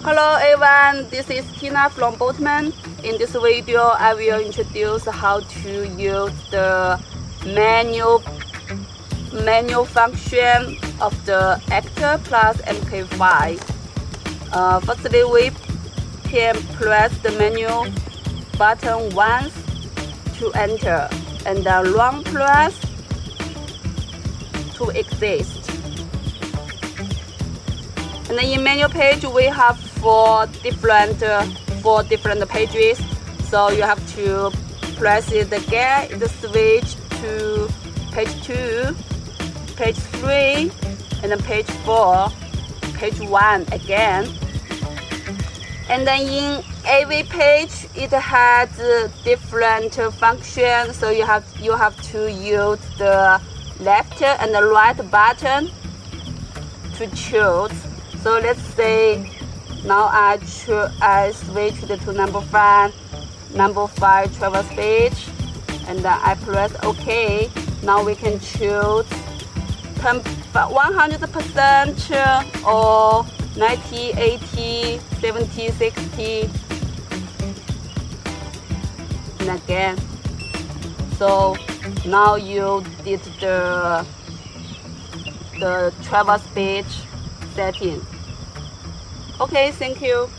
Hello everyone, this is Tina from Boatman. In this video, I will introduce how to use the menu function of the Actor plus MK5. Firstly, we can press the menu button once to enter, and then long press to exit. And then in menu page, we have four different pages. So you have to press it again, the switch to page 2, page 3, and then page 4, page 1 again. And then in every page, it has different functions. So you have to use the left and the right button to choose. So let's say now I switched to number 5 travel speed, and I press OK. Now we can choose 100% or 90, 80, 70, 60, and again. So now you did the travel speed setting. Okay, thank you.